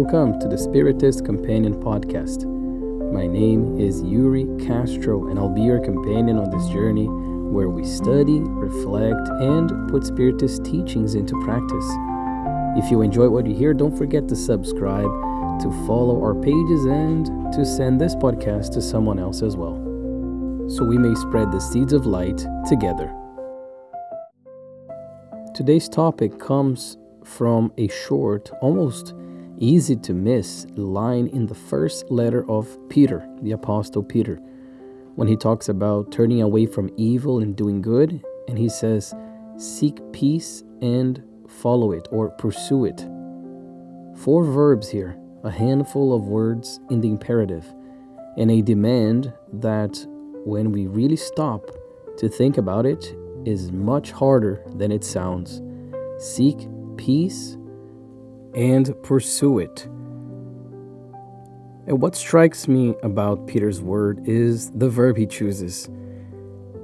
Welcome to the Spiritist Companion podcast. My name is Yuri Castro, and I'll be your companion on this journey where we study, reflect, and put Spiritist teachings into practice. If you enjoy what you hear, don't forget to subscribe, to follow our pages, and to send this podcast to someone else as well, so we may spread the seeds of light together. Today's topic comes from a short, almost easy to miss line in the first letter of Peter, the Apostle Peter, when he talks about turning away from evil and doing good, and he says, seek peace and follow it or pursue it. 4 verbs here, a handful of words in the imperative, and a demand that when we really stop to think about it is much harder than it sounds. Seek peace and pursue it. And what strikes me about Peter's word is the verb he chooses.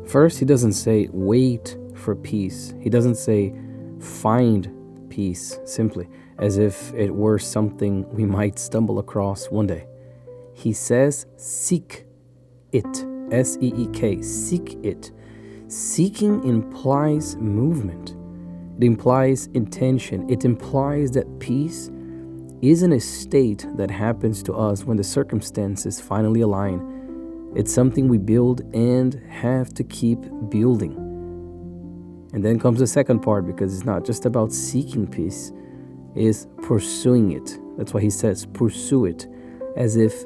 First, he doesn't say wait for peace. He doesn't say find peace, simply, as if it were something we might stumble across one day. He says seek it, S-E-E-K, seek it. Seeking implies movement. It implies intention. It implies that peace isn't a state that happens to us when the circumstances finally align. It's something we build and have to keep building. And then comes the second part, because it's not just about seeking peace, it's pursuing it. That's why he says pursue it, as if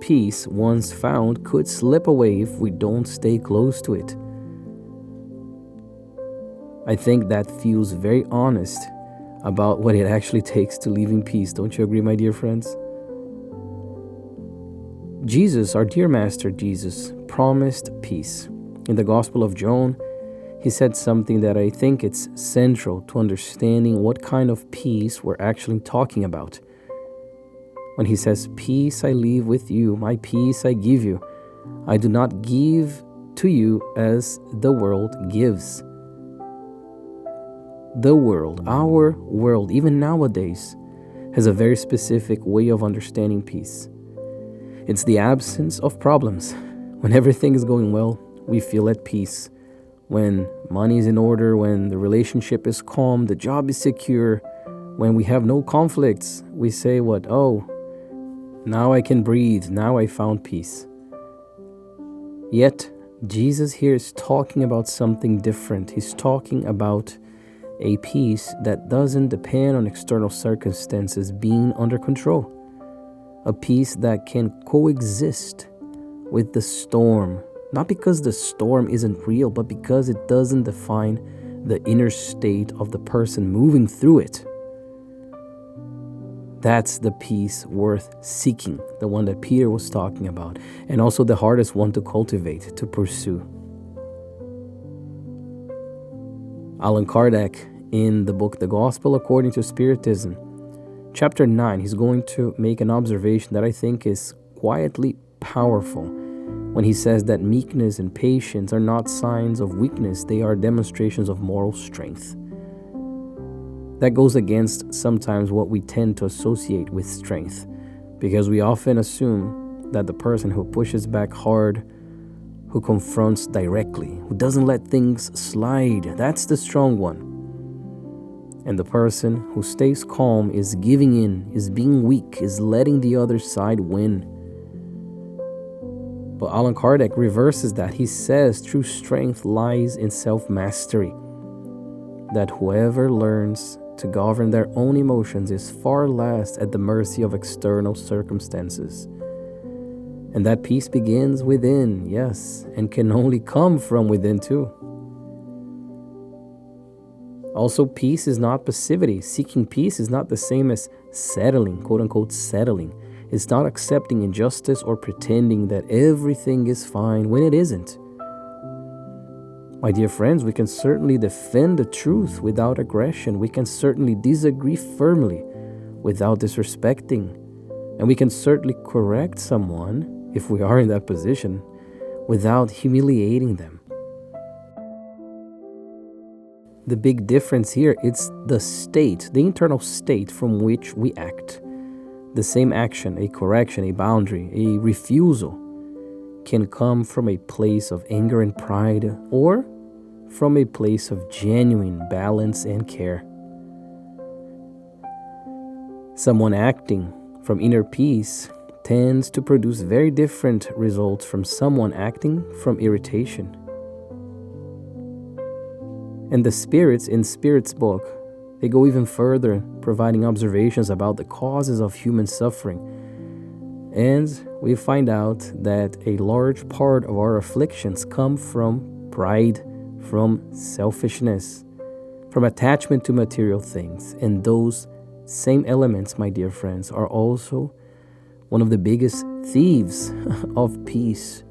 peace, once found, could slip away if we don't stay close to it. I think that feels very honest about what it actually takes to live in peace. Don't you agree, my dear friends? Jesus, our dear Master Jesus, promised peace. In the Gospel of John, he said something that I think it's central to understanding what kind of peace we're actually talking about. When he says, peace I leave with you, my peace I give you. I do not give to you as the world gives. The world, our world, even nowadays, has a very specific way of understanding peace. It's the absence of problems. When everything is going well, we feel at peace. When money is in order, when the relationship is calm, the job is secure, when we have no conflicts, we say what? Oh, now I can breathe, now I found peace. Yet, Jesus here is talking about something different. He's talking about a peace that doesn't depend on external circumstances being under control. A peace that can coexist with the storm, not because the storm isn't real, but because it doesn't define the inner state of the person moving through it. That's the peace worth seeking, the one that Peter was talking about, and also the hardest one to cultivate, to pursue. Allan Kardec, in the book The Gospel According to Spiritism, chapter 9, he's going to make an observation that I think is quietly powerful when he says that meekness and patience are not signs of weakness, they are demonstrations of moral strength. That goes against sometimes what we tend to associate with strength, because we often assume that the person who pushes back hard, who confronts directly, who doesn't let things slide, that's the strong one. And the person who stays calm is giving in, is being weak, is letting the other side win. But Allan Kardec reverses that. He says true strength lies in self-mastery, that whoever learns to govern their own emotions is far less at the mercy of external circumstances. And that peace begins within, yes, and can only come from within too. Also, peace is not passivity. Seeking peace is not the same as settling, quote-unquote settling. It's not accepting injustice or pretending that everything is fine when it isn't. My dear friends, we can certainly defend the truth without aggression. We can certainly disagree firmly without disrespecting. And we can certainly correct someone, if we are in that position, without humiliating them. The big difference here, it's the state, the internal state from which we act. The same action, a correction, a boundary, a refusal, can come from a place of anger and pride or from a place of genuine balance and care. Someone acting from inner peace tends to produce very different results from someone acting from irritation. And the spirits in Spirit's book, they go even further, providing observations about the causes of human suffering. And we find out that a large part of our afflictions come from pride, from selfishness, from attachment to material things. And those same elements, my dear friends, are also one of the biggest thieves of peace.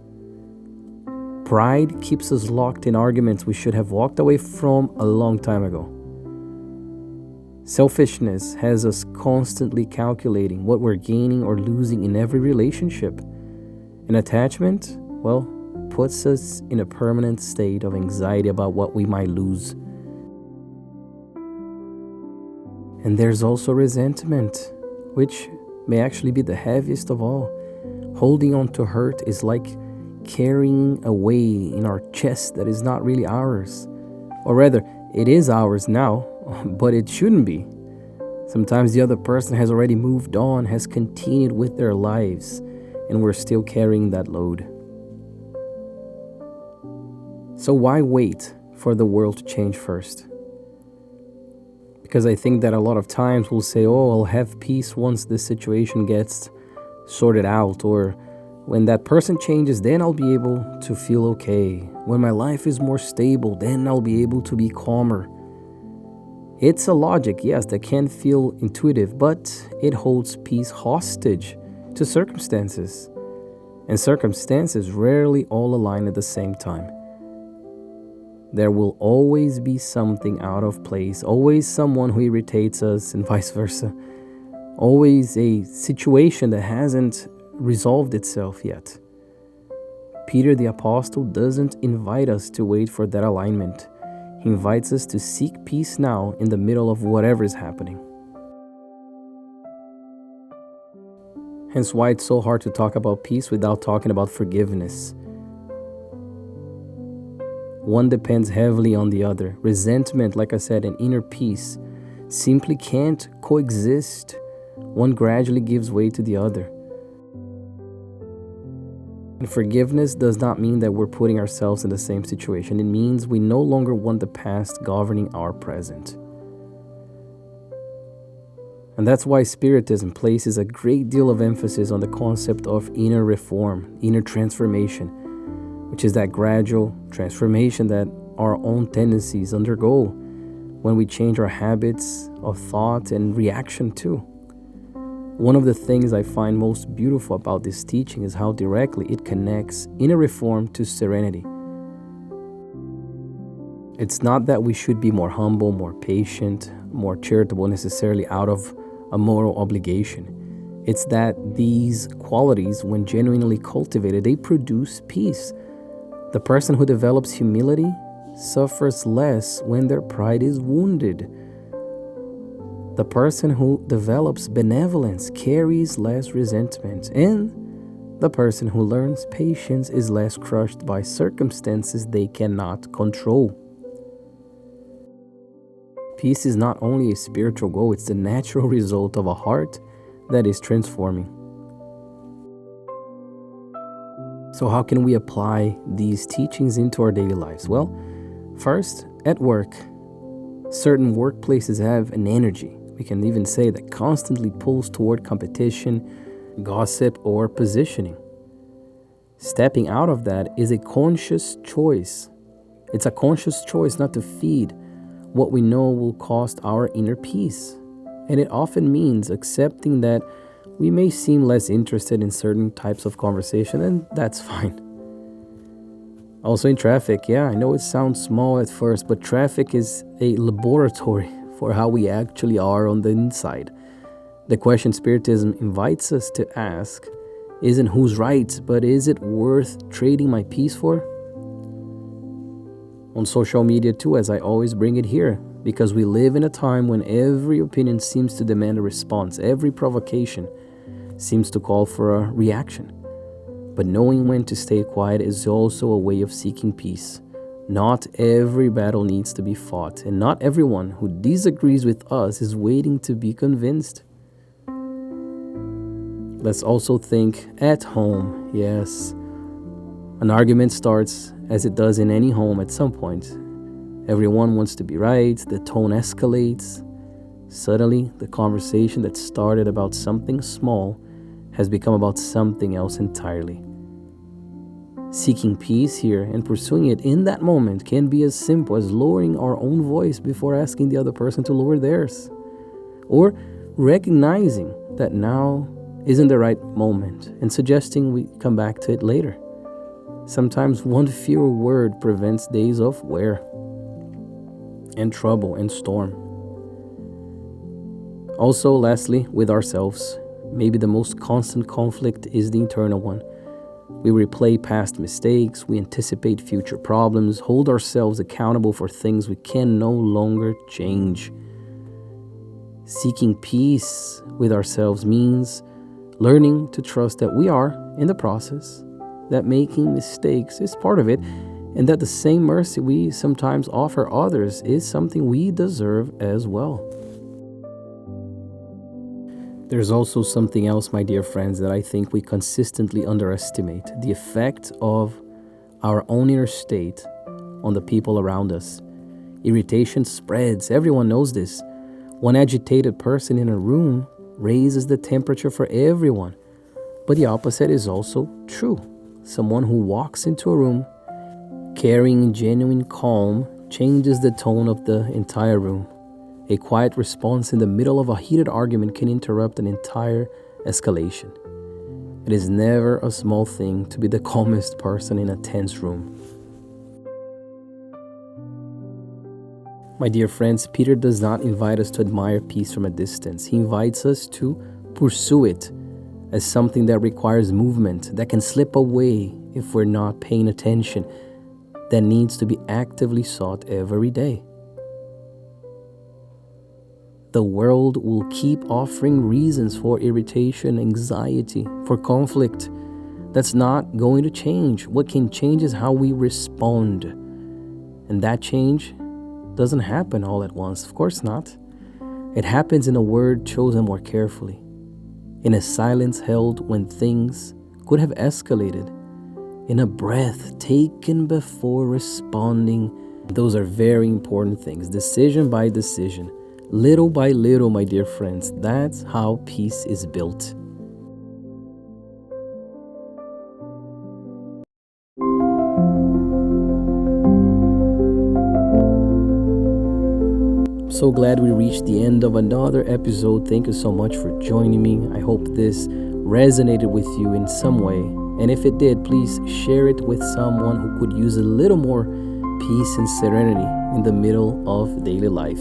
Pride keeps us locked in arguments we should have walked away from a long time ago. Selfishness has us constantly calculating what we're gaining or losing in every relationship. And attachment, well, puts us in a permanent state of anxiety about what we might lose. And there's also resentment, which may actually be the heaviest of all. Holding on to hurt is like carrying a weight in our chest that is not really ours. Or rather, it is ours now, but it shouldn't be. Sometimes the other person has already moved on, has continued with their lives, and we're still carrying that load. So why wait for the world to change first? Because I think that a lot of times we'll say, oh, I'll have peace once this situation gets sorted out, or when that person changes, then I'll be able to feel okay. When my life is more stable, then I'll be able to be calmer. It's a logic, yes, that can feel intuitive, but it holds peace hostage to circumstances. And circumstances rarely all align at the same time. There will always be something out of place, always someone who irritates us, and vice versa. Always a situation that hasn't resolved itself yet. Peter the Apostle doesn't invite us to wait for that alignment. He invites us to seek peace now in the middle of whatever is happening. Hence why it's so hard to talk about peace without talking about forgiveness. One depends heavily on the other. Resentment, like I said, and inner peace simply can't coexist. One gradually gives way to the other. And forgiveness does not mean that we're putting ourselves in the same situation. It means we no longer want the past governing our present. And that's why Spiritism places a great deal of emphasis on the concept of inner reform, inner transformation, which is that gradual transformation that our own tendencies undergo when we change our habits of thought and reaction too. One of the things I find most beautiful about this teaching is how directly it connects inner reform to serenity. It's not that we should be more humble, more patient, more charitable necessarily out of a moral obligation. It's that these qualities, when genuinely cultivated, they produce peace. The person who develops humility suffers less when their pride is wounded. The person who develops benevolence carries less resentment, and the person who learns patience is less crushed by circumstances they cannot control. Peace is not only a spiritual goal, it's the natural result of a heart that is transforming. So how can we apply these teachings into our daily lives? Well, first, at work. Certain workplaces have an energy, we can even say, that constantly pulls toward competition, gossip, or positioning. Stepping out of that is a conscious choice. It's a conscious choice not to feed what we know will cost our inner peace. And it often means accepting that we may seem less interested in certain types of conversation, and that's fine. Also in traffic, I know it sounds small at first, but traffic is a laboratory for how we actually are on the inside. The question Spiritism invites us to ask isn't who's right, but is it worth trading my peace for? On social media too, as I always bring it here, because we live in a time when every opinion seems to demand a response, every provocation seems to call for a reaction. But knowing when to stay quiet is also a way of seeking peace. Not every battle needs to be fought, and not everyone who disagrees with us is waiting to be convinced. Let's also think at home. Yes, an argument starts, as it does in any home at some point. Everyone wants to be right, the tone escalates. Suddenly, the conversation that started about something small has become about something else entirely. Seeking peace here and pursuing it in that moment can be as simple as lowering our own voice before asking the other person to lower theirs, or recognizing that now isn't the right moment and suggesting we come back to it later. Sometimes one fewer word prevents days of wear and trouble and storm. Also, lastly, with ourselves, maybe the most constant conflict is the internal one. We replay past mistakes, we anticipate future problems, hold ourselves accountable for things we can no longer change. Seeking peace with ourselves means learning to trust that we are in the process, that making mistakes is part of it, and that the same mercy we sometimes offer others is something we deserve as well. There's also something else, my dear friends, that I think we consistently underestimate: the effect of our own inner state on the people around us. Irritation spreads, everyone knows this. One agitated person in a room raises the temperature for everyone. But the opposite is also true. Someone who walks into a room carrying genuine calm changes the tone of the entire room. A quiet response in the middle of a heated argument can interrupt an entire escalation. It is never a small thing to be the calmest person in a tense room. My dear friends, Peter does not invite us to admire peace from a distance. He invites us to pursue it as something that requires movement, that can slip away if we're not paying attention, that needs to be actively sought every day. The world will keep offering reasons for irritation, anxiety, for conflict. That's not going to change. What can change is how we respond. And that change doesn't happen all at once. Of course not. It happens in a word chosen more carefully, in a silence held when things could have escalated, in a breath taken before responding. Those are very important things, decision by decision. Little by little, my dear friends, that's how peace is built. I'm so glad we reached the end of another episode. Thank you so much for joining me. I hope this resonated with you in some way. And if it did, please share it with someone who could use a little more peace and serenity in the middle of daily life.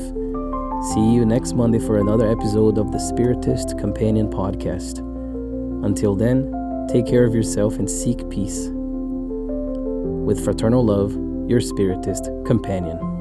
See you next Monday for another episode of the Spiritist Companion podcast. Until then, take care of yourself and seek peace. With fraternal love, your Spiritist Companion.